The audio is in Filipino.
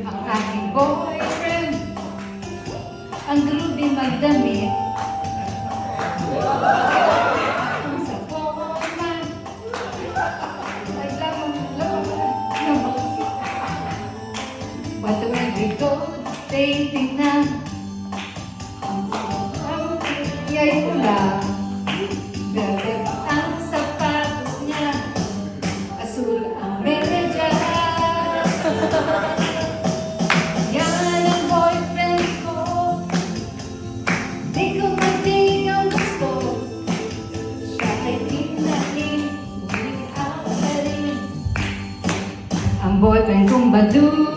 Ang aking boyfriend, ang groovy magdamit. Ang sa forma, ay lamang. But when we go dating na, ang iyay ko lang. Velvet ang sapatos niya, asul ang medyas. Yan ang boyfriend ko, di ko madig ang gusto. Siya ay tinahin, hindi ako na rin. Ang boyfriend kong badu,